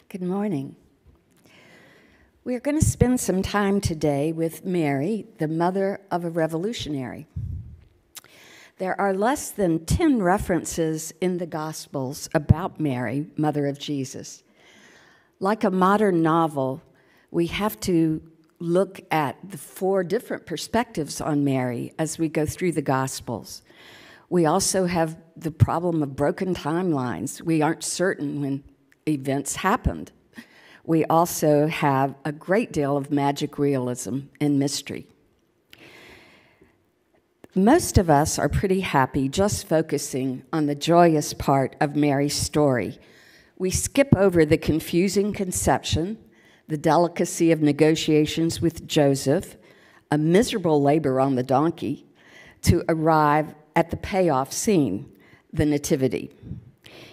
Good morning. We're going to spend some time today with Mary, the mother of a revolutionary. There are less than 10 references in the Gospels about Mary, mother of Jesus. Like a modern novel, we have to look at the 4 different perspectives on Mary as we go through the Gospels. We also have the problem of broken timelines. We aren't certain when events happened. We also have a great deal of magic realism and mystery. Most of us are pretty happy just focusing on the joyous part of Mary's story. We skip over the confusing conception, the delicacy of negotiations with Joseph, a miserable labor on the donkey, to arrive at the payoff scene, the Nativity.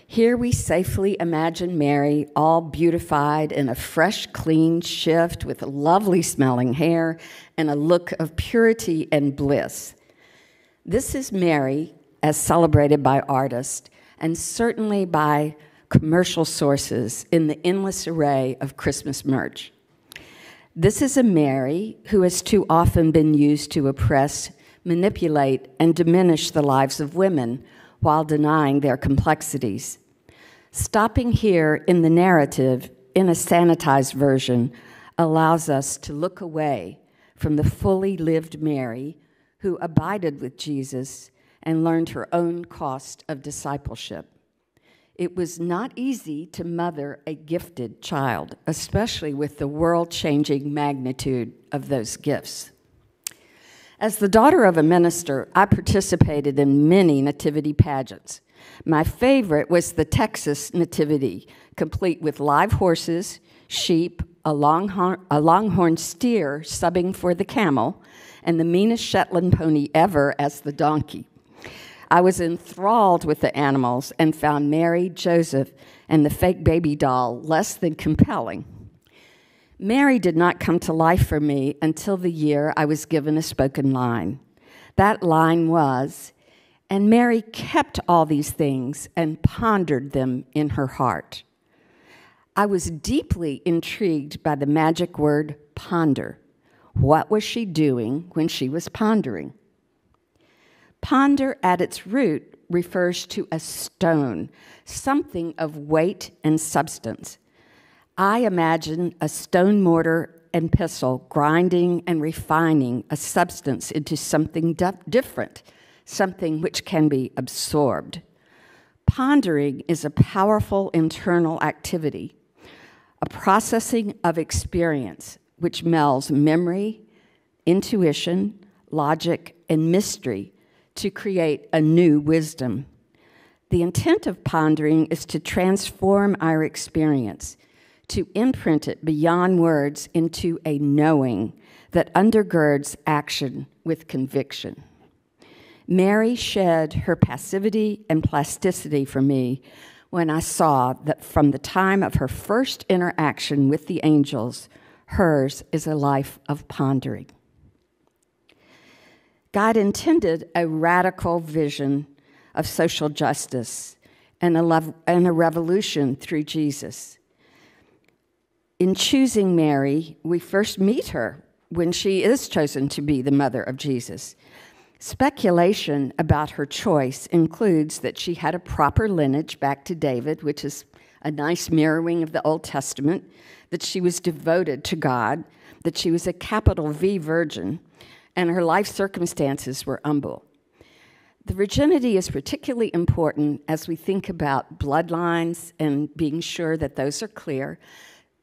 Here we safely imagine Mary all beautified in a fresh, clean shift with lovely smelling hair and a look of purity and bliss. This is Mary as celebrated by artists and certainly by commercial sources in the endless array of Christmas merch. This is a Mary who has too often been used to oppress, manipulate, and diminish the lives of women while denying their complexities. Stopping here in the narrative, in a sanitized version, allows us to look away from the fully lived Mary who abided with Jesus and learned her own cost of discipleship. It was not easy to mother a gifted child, especially with the world-changing magnitude of those gifts. As the daughter of a minister, I participated in many nativity pageants. My favorite was the Texas Nativity, complete with live horses, sheep, a longhorn steer subbing for the camel, and the meanest Shetland pony ever as the donkey. I was enthralled with the animals and found Mary, Joseph, and the fake baby doll less than compelling. Mary did not come to life for me until the year I was given a spoken line. That line was, "And Mary kept all these things and pondered them in her heart." I was deeply intrigued by the magic word ponder. What was she doing when she was pondering? Ponder at its root refers to a stone, something of weight and substance. I imagine a stone mortar and pestle grinding and refining a substance into something different, something which can be absorbed. Pondering is a powerful internal activity, a processing of experience which melds memory, intuition, logic, and mystery to create a new wisdom. The intent of pondering is to transform our experience, to imprint it beyond words into a knowing that undergirds action with conviction. Mary shed her passivity and plasticity for me when I saw that from the time of her first interaction with the angels, hers is a life of pondering. God intended a radical vision of social justice and a revolution through Jesus. In choosing Mary, we first meet her when she is chosen to be the mother of Jesus. Speculation about her choice includes that she had a proper lineage back to David, which is a nice mirroring of the Old Testament, that she was devoted to God, that she was a capital V virgin, and her life circumstances were humble. The virginity is particularly important as we think about bloodlines and being sure that those are clear.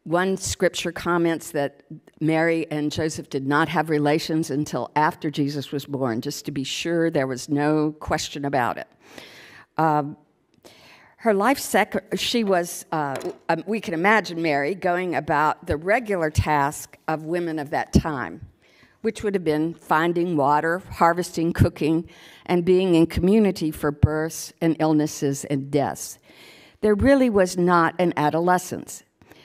One scripture comments that Mary and Joseph did not have relations until after Jesus was born, just to be sure there was no question about it. Her life, we can imagine Mary going about the regular task of women of that time, which would have been finding water, harvesting, cooking, and being in community for births and illnesses and deaths. There really was not an adolescence.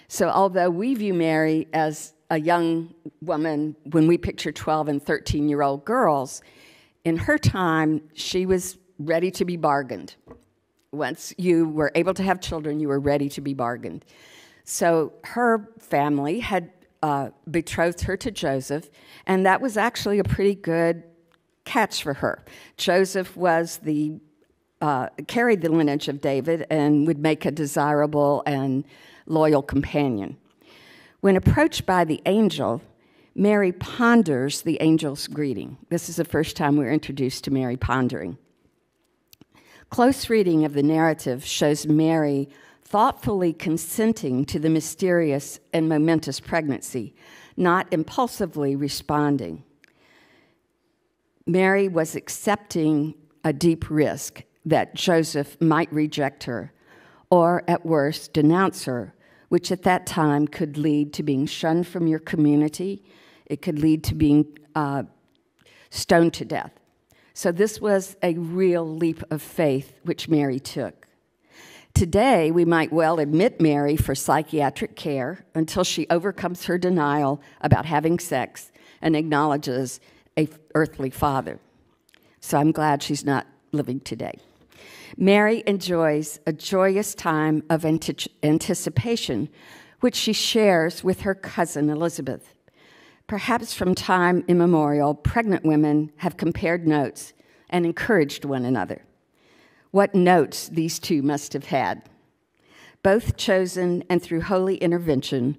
So although we view Mary as a young woman when we picture 12 and 13-year-old girls, in her time, she was ready to be bargained. Once you were able to have children, you were ready to be bargained. So her family had betrothed her to Joseph, and that was actually a pretty good catch for her. Joseph was carried the lineage of David and would make a desirable and loyal companion. When approached by the angel, Mary ponders the angel's greeting. This is the first time we're introduced to Mary pondering. Close reading of the narrative shows Mary thoughtfully consenting to the mysterious and momentous pregnancy, not impulsively responding. Mary was accepting a deep risk that Joseph might reject her, or at worst, denounce her, which at that time could lead to being shunned from your community. It could lead to being stoned to death. So this was a real leap of faith which Mary took. Today, we might well admit Mary for psychiatric care until she overcomes her denial about having sex and acknowledges an earthly father. So I'm glad she's not living today. Mary enjoys a joyous time of anticipation, which she shares with her cousin Elizabeth. Perhaps from time immemorial, pregnant women have compared notes and encouraged one another. What notes these two must have had. Both chosen and through holy intervention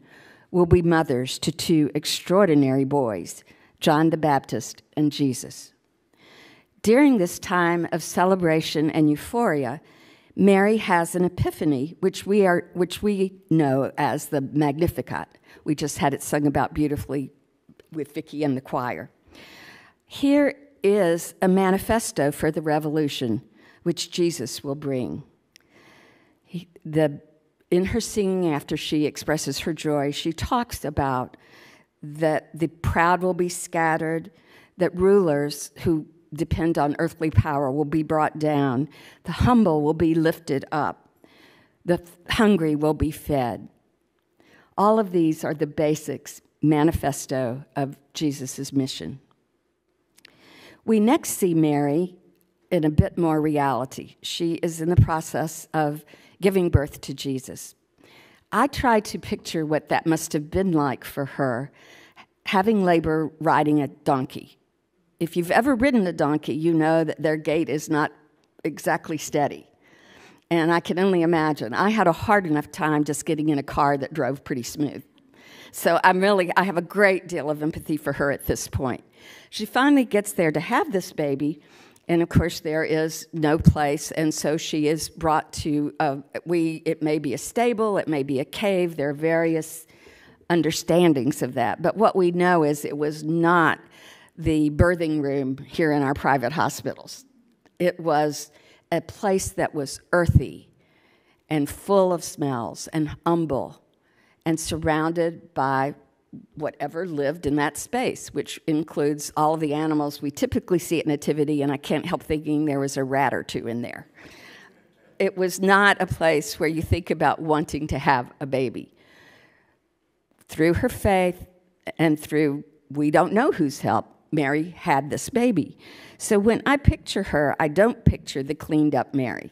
will be mothers to two extraordinary boys, John the Baptist and Jesus. During this time of celebration and euphoria, Mary has an epiphany, which we know as the Magnificat. We just had it sung about beautifully with Vicki and the choir. Here is a manifesto for the revolution, which Jesus will bring. In her singing, after she expresses her joy, she talks about that the proud will be scattered, that rulers who depend on earthly power will be brought down, the humble will be lifted up, the hungry will be fed. All of these are the basics manifesto of Jesus' mission. We next see Mary in a bit more reality. She is in the process of giving birth to Jesus. I try to picture what that must have been like for her, having labor riding a donkey. If you've ever ridden a donkey, you know that their gait is not exactly steady. And I can only imagine. I had a hard enough time just getting in a car that drove pretty smooth. So I have a great deal of empathy for her at this point. She finally gets there to have this baby, and of course there is no place, and so she is brought to, it may be a stable, it may be a cave, there are various understandings of that. But what we know is it was not the birthing room here in our private hospitals. It was a place that was earthy and full of smells and humble and surrounded by whatever lived in that space, which includes all of the animals we typically see at Nativity, and I can't help thinking there was a rat or two in there. It was not a place where you think about wanting to have a baby. Through her faith and through we don't know whose help, Mary had this baby. So when I picture her, I don't picture the cleaned up Mary.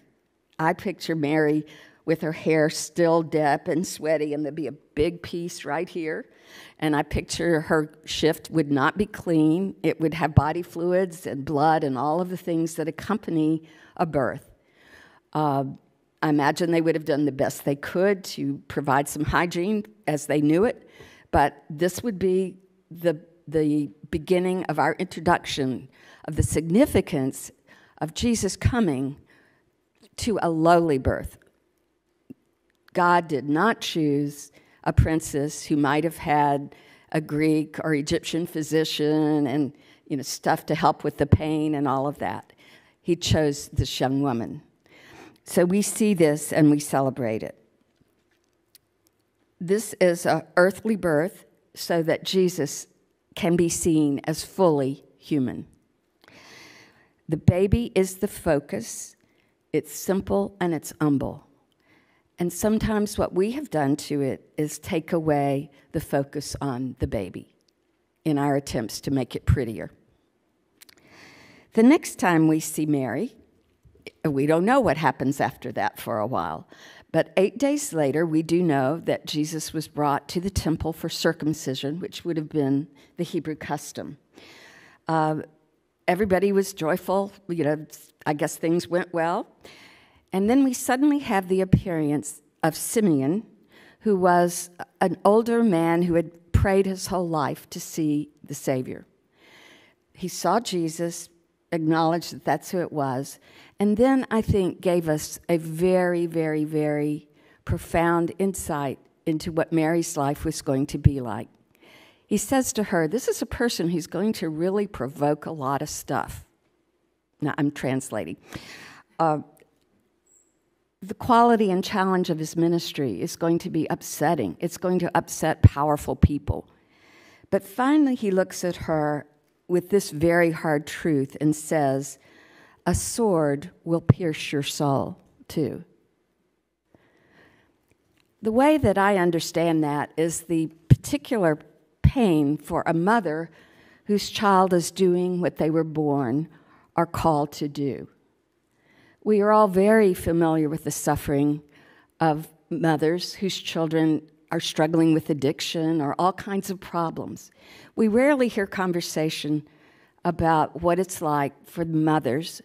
I picture Mary with her hair still damp and sweaty, and there'd be a big piece right here. And I picture her shift would not be clean. It would have body fluids and blood and all of the things that accompany a birth. I imagine they would have done the best they could to provide some hygiene as they knew it, but this would be the beginning of our introduction of the significance of Jesus coming to a lowly birth. God did not choose a princess who might have had a Greek or Egyptian physician and stuff to help with the pain and all of that. He chose this young woman. So we see this and we celebrate it. This is an earthly birth so that Jesus can be seen as fully human. The baby is the focus. It's simple and it's humble. And sometimes what we have done to it is take away the focus on the baby in our attempts to make it prettier. The next time we see Mary, we don't know what happens after that for a while, But 8 days later, we do know that Jesus was brought to the temple for circumcision, which would have been the Hebrew custom. Everybody was joyful. I guess things went well. And then we suddenly have the appearance of Simeon, who was an older man who had prayed his whole life to see the Savior. He saw Jesus, acknowledged that that's who it was, and then I think gave us a very, very, very profound insight into what Mary's life was going to be like. He says to her, this is a person who's going to really provoke a lot of stuff. Now, I'm translating. The quality and challenge of his ministry is going to be upsetting. It's going to upset powerful people. But finally, he looks at her with this very hard truth and says, a sword will pierce your soul too. The way that I understand that is the particular pain for a mother whose child is doing what they were born or called to do. We are all very familiar with the suffering of mothers whose children are struggling with addiction or all kinds of problems. We rarely hear conversation about what it's like for the mothers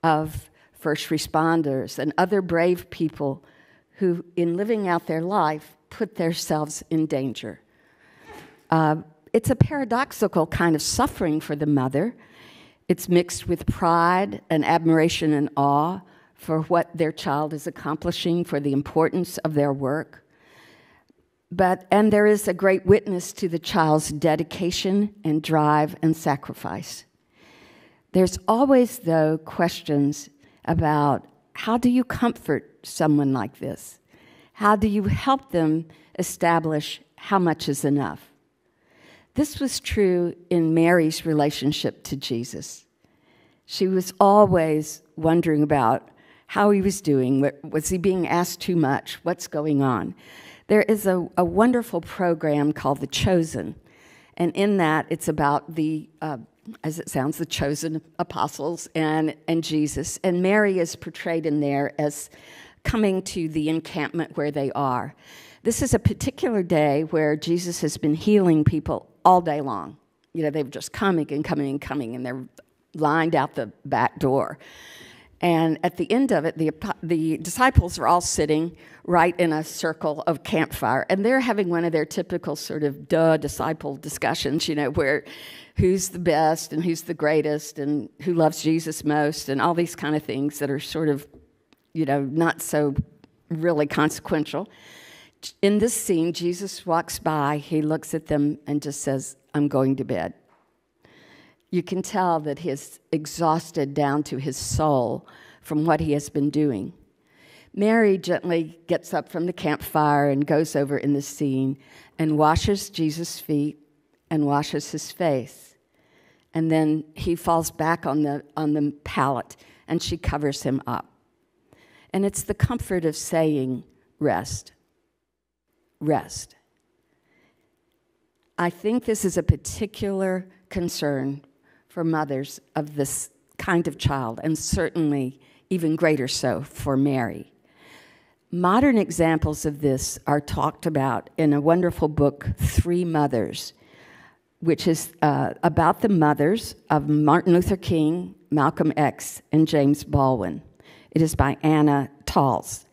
of first responders and other brave people who, in living out their life, put themselves in danger. It's a paradoxical kind of suffering for the mother. It's mixed with pride and admiration and awe for what their child is accomplishing, for the importance of their work. And there is a great witness to the child's dedication and drive and sacrifice. There's always, though, questions about how do you comfort someone like this? How do you help them establish how much is enough? This was true in Mary's relationship to Jesus. She was always wondering about how he was doing. Was he being asked too much? What's going on? There is a wonderful program called The Chosen, and in that it's about the, as it sounds, the chosen apostles and Jesus, and Mary is portrayed in there as coming to the encampment where they are. This is a particular day where Jesus has been healing people all day long. They've just coming and coming and coming, and they're lined out the back door. And at the end of it, the disciples are all sitting right in a circle of campfire, and they're having one of their typical sort of disciple discussions, where who's the best and who's the greatest and who loves Jesus most and all these kind of things that are sort of, not so really consequential. In this scene, Jesus walks by, he looks at them and just says, I'm going to bed. You can tell that he's exhausted down to his soul from what he has been doing. Mary gently gets up from the campfire and goes over in the scene and washes Jesus' feet and washes his face. And then he falls back on the pallet and she covers him up. And it's the comfort of saying, rest. Rest. I think this is a particular concern for mothers of this kind of child, and certainly even greater so for Mary. Modern examples of this are talked about in a wonderful book, Three Mothers, which is about the mothers of Martin Luther King, Malcolm X, and James Baldwin. It is by Anna Talls.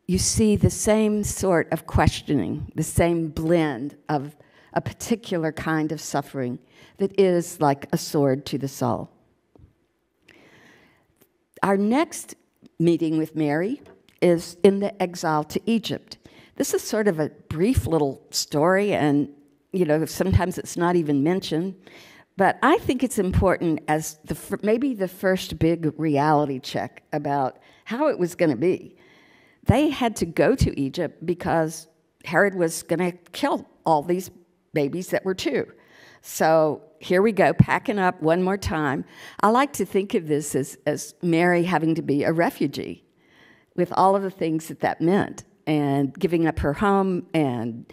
You see the same sort of questioning, the same blend of a particular kind of suffering that is like a sword to the soul. Our next meeting with Mary is in the exile to Egypt. This is sort of a brief little story, and sometimes it's not even mentioned, but I think it's important as maybe the first big reality check about how it was going to be. They had to go to Egypt because Herod was going to kill all these babies that were 2. So here we go, packing up one more time. I like to think of this as Mary having to be a refugee with all of the things that meant, and giving up her home and,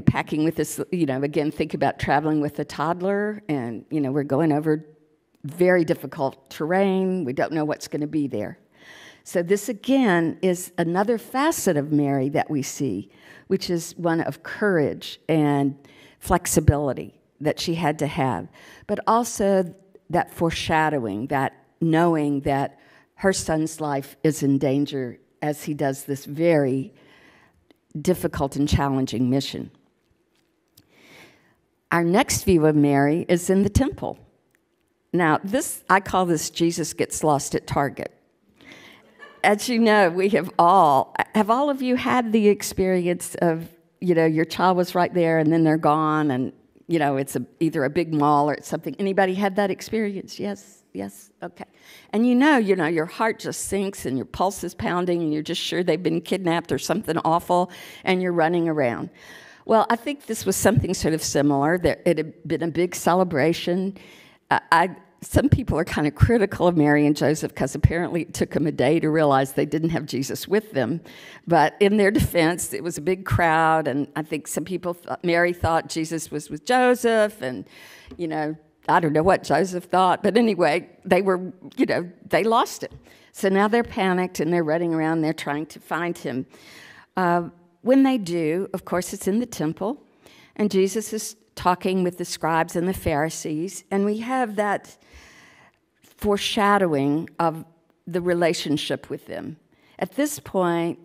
packing with this, again, think about traveling with a toddler, and, we're going over very difficult terrain. We don't know what's going to be there. So this, again, is another facet of Mary that we see, which is one of courage and flexibility that she had to have, but also that foreshadowing, that knowing that her son's life is in danger as he does this very difficult and challenging mission. Our next view of Mary is in the temple. Now, I call this Jesus Gets Lost at Target. As you know, we have all of you had the experience of, your child was right there and then they're gone and, it's either a big mall or it's something. Anybody had that experience? Yes, okay. And your heart just sinks and your pulse is pounding and you're just sure they've been kidnapped or something awful and you're running around. Well, I think this was something sort of similar. It had been a big celebration. Some people are kind of critical of Mary and Joseph because apparently it took them a day to realize they didn't have Jesus with them. But in their defense, it was a big crowd, and I think some people Mary thought Jesus was with Joseph, and, I don't know what Joseph thought, but anyway, they lost him. So now they're panicked, and they're running around, they're trying to find him. When they do, of course, it's in the temple, and Jesus is talking with the scribes and the Pharisees, and we have that foreshadowing of the relationship with them. At this point,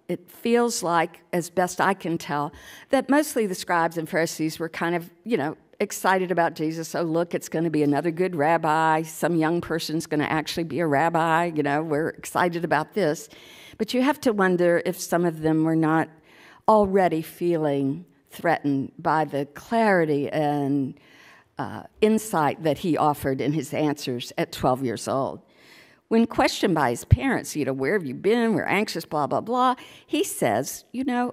it feels like, as best I can tell, that mostly the scribes and Pharisees were kind of, excited about Jesus. Oh, look, it's going to be another good rabbi. Some young person's going to actually be a rabbi. We're excited about this. But you have to wonder if some of them were not already feeling threatened by the clarity and insight that he offered in his answers at 12 years old. When questioned by his parents, where have you been? We're anxious, blah, blah, blah. He says,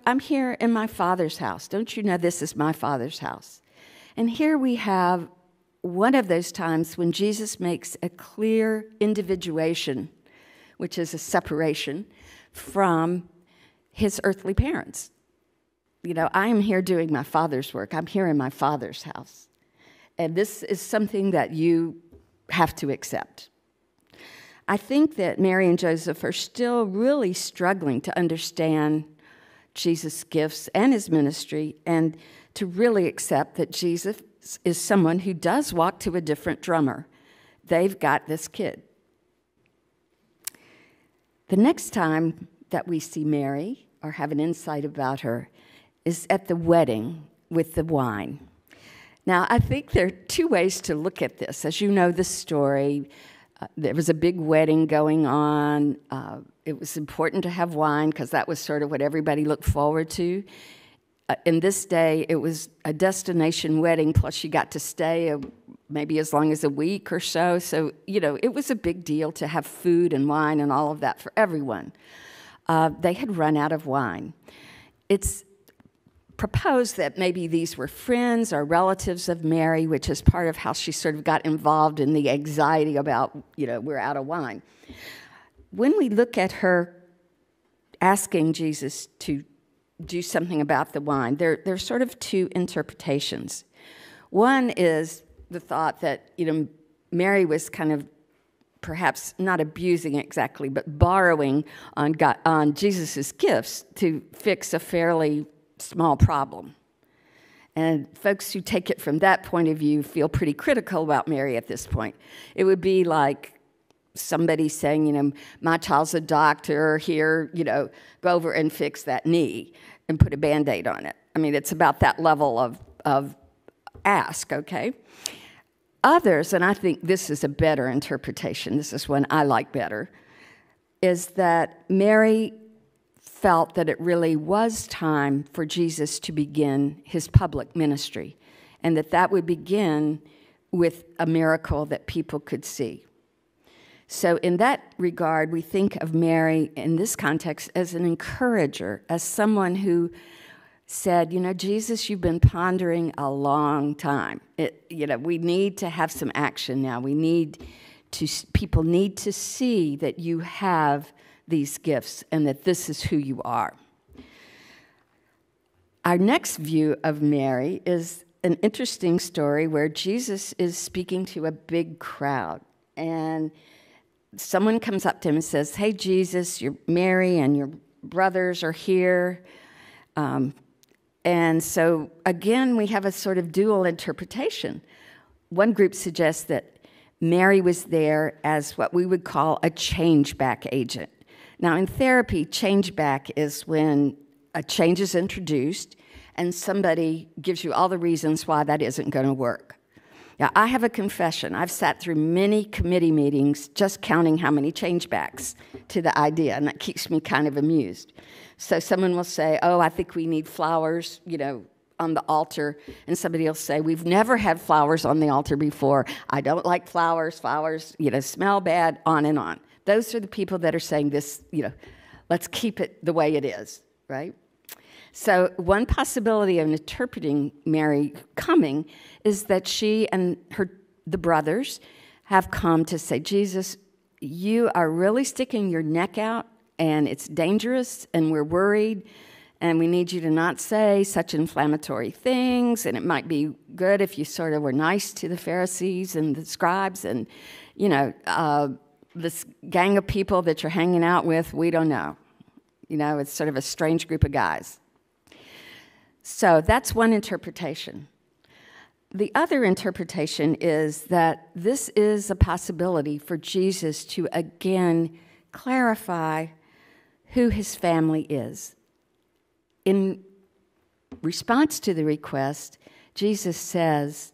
I'm here in my Father's house. Don't you know this is my Father's house? And here we have one of those times when Jesus makes a clear individuation, which is a separation from his earthly parents. I am here doing my Father's work. I'm here in my Father's house. And this is something that you have to accept. I think that Mary and Joseph are still really struggling to understand Jesus' gifts and his ministry and to really accept that Jesus is someone who does walk to a different drummer. They've got this kid. The next time that we see Mary or have an insight about her is at the wedding with the wine. Now, I think there are two ways to look at this. As you know the story, there was a big wedding going on. It was important to have wine because that was sort of what everybody looked forward to. In this day, it was a destination wedding, plus you got to stay maybe as long as a week or so. So, it was a big deal to have food and wine and all of that for everyone. They had run out of wine. It's proposed that maybe these were friends or relatives of Mary, which is part of how she sort of got involved in the anxiety about, we're out of wine. When we look at her asking Jesus to do something about the wine, there's sort of two interpretations. One is the thought that, Mary was kind of perhaps not abusing exactly, but borrowing on Jesus' gifts to fix a fairly small problem. And folks who take it from that point of view feel pretty critical about Mary at this point. It would be like somebody saying, my child's a doctor, here, go over and fix that knee and put a Band-Aid on it. I mean, it's about that level of ask, okay? Others, and I think this is a better interpretation, this is one I like better, is that Mary felt that it really was time for Jesus to begin his public ministry, and that would begin with a miracle that people could see. So in that regard, we think of Mary in this context as an encourager, as someone who said, Jesus, you've been pondering a long time. We need to have some action now. People need to see that you have these gifts and that this is who you are. Our next view of Mary is an interesting story where Jesus is speaking to a big crowd. And someone comes up to him and says, "Hey, Jesus, Mary and your brothers are here." And so, again, we have a sort of dual interpretation. One group suggests that Mary was there as what we would call a change-back agent. Now, in therapy, change-back is when a change is introduced and somebody gives you all the reasons why that isn't going to work. Now, I have a confession. I've sat through many committee meetings just counting how many changebacks to the idea, and that keeps me kind of amused. So someone will say, "Oh, I think we need flowers, on the altar," and somebody will say, "We've never had flowers on the altar before. I don't like flowers. Flowers, smell bad," on and on. Those are the people that are saying this, let's keep it the way it is, right? So one possibility of interpreting Mary coming is that she and the brothers have come to say, "Jesus, you are really sticking your neck out, and it's dangerous, and we're worried, and we need you to not say such inflammatory things, and it might be good if you sort of were nice to the Pharisees and the scribes, and, this gang of people that you're hanging out with, we don't know. It's sort of a strange group of guys." So that's one interpretation. The other interpretation is that this is a possibility for Jesus to again clarify who his family is. In response to the request, Jesus says,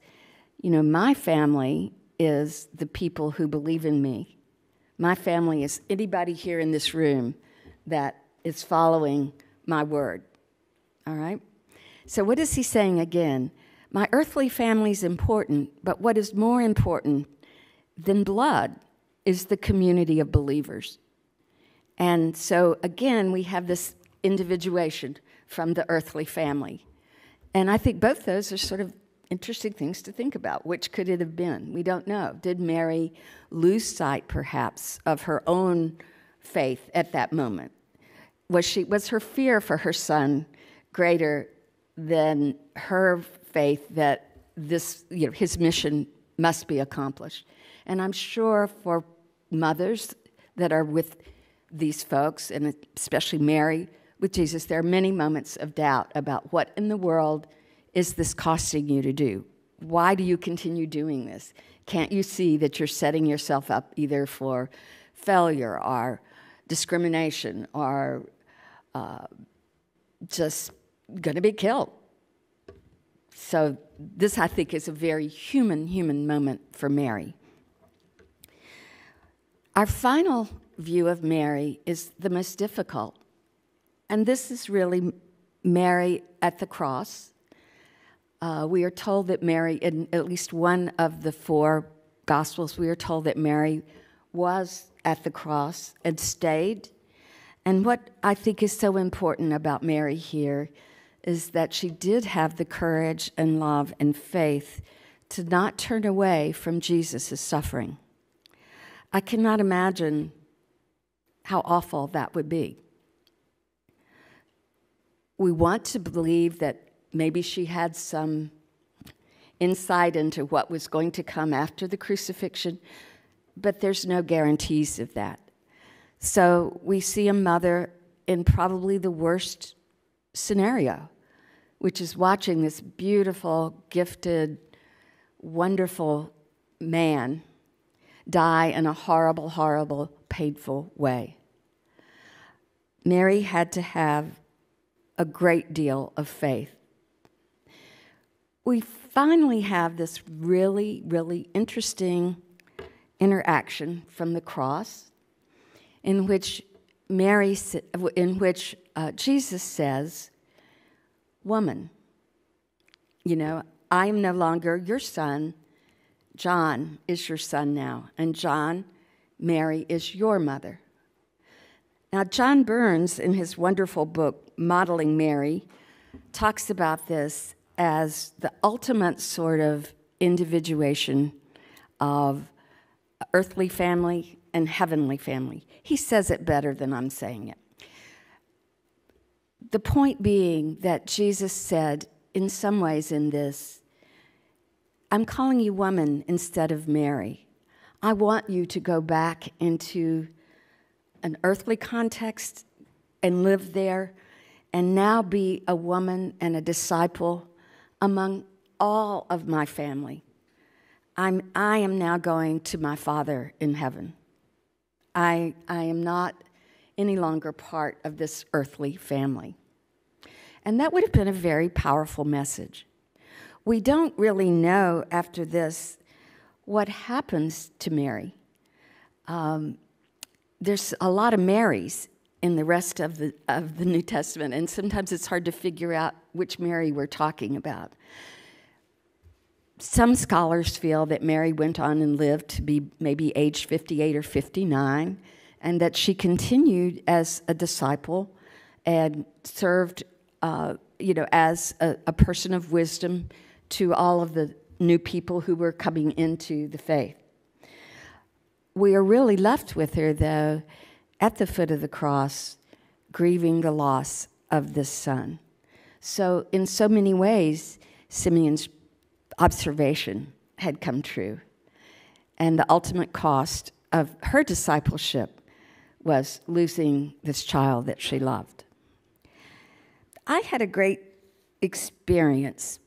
"My family is the people who believe in me. My family is anybody here in this room that is following my word." All right? So what is he saying again? My earthly family is important, but what is more important than blood is the community of believers. And so, again, we have this individuation from the earthly family. And I think both those are sort of interesting things to think about. Which could it have been? We don't know. Did Mary lose sight, perhaps, of her own faith at that moment? Was her fear for her son greater than her faith that his mission must be accomplished? And I'm sure for mothers that are with these folks, and especially Mary with Jesus, there are many moments of doubt about what in the world is this costing you to do? Why do you continue doing this? Can't you see that you're setting yourself up either for failure or discrimination or just going to be killed? So this, I think, is a very human moment for Mary. Our final view of Mary is the most difficult. And this is really Mary at the cross. We are told that Mary, in at least one of the 4 Gospels, we are told that Mary was at the cross and stayed. And what I think is so important about Mary here is that she did have the courage and love and faith to not turn away from Jesus' suffering. I cannot imagine how awful that would be. We want to believe that maybe she had some insight into what was going to come after the crucifixion, but there's no guarantees of that. So we see a mother in probably the worst scenario, which is watching this beautiful, gifted, wonderful man die in a horrible, horrible, painful way. Mary had to have a great deal of faith. We finally have this really, really interesting interaction from the cross in which Jesus says, "Woman, I am no longer your son. John is your son now. And John, Mary is your mother." Now, John Burns, in his wonderful book, Modeling Mary, talks about this as the ultimate sort of individuation of earthly family and heavenly family. He says it better than I'm saying it. The point being that Jesus said, in some ways in this, "I'm calling you woman instead of Mary. I want you to go back into an earthly context and live there, and now be a woman and a disciple among all of my family. I am now going to my Father in heaven. I am not any longer part of this earthly family. And that would have been a very powerful message. We don't really know after this what happens to Mary. There's a lot of Marys in the rest of the New Testament, and sometimes it's hard to figure out which Mary we're talking about. Some scholars feel that Mary went on and lived to be maybe age 58 or 59, and that she continued as a disciple and served, as a person of wisdom to all of the new people who were coming into the faith. We are really left with her, though, at the foot of the cross, grieving the loss of this son. So in so many ways, Simeon's observation had come true. And the ultimate cost of her discipleship was losing this child that she loved. I had a great experience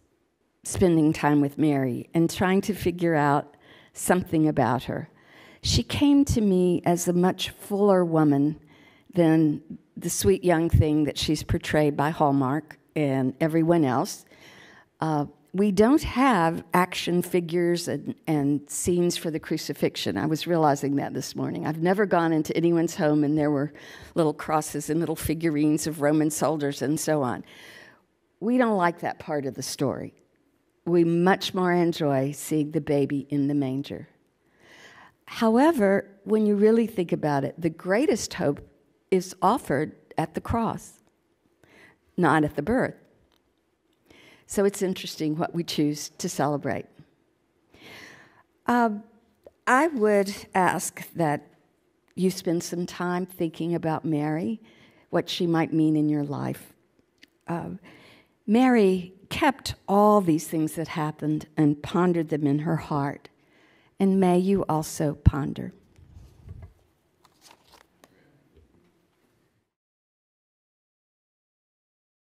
spending time with Mary and trying to figure out something about her. She came to me as a much fuller woman than the sweet young thing that she's portrayed by Hallmark and everyone else. We don't have action figures and scenes for the crucifixion. I was realizing that this morning. I've never gone into anyone's home and there were little crosses and little figurines of Roman soldiers and so on. We don't like that part of the story. We much more enjoy seeing the baby in the manger. However, when you really think about it, the greatest hope is offered at the cross, not at the birth. So it's interesting what we choose to celebrate. I would ask that you spend some time thinking about Mary, what she might mean in your life. Mary kept all these things that happened and pondered them in her heart. And may you also ponder.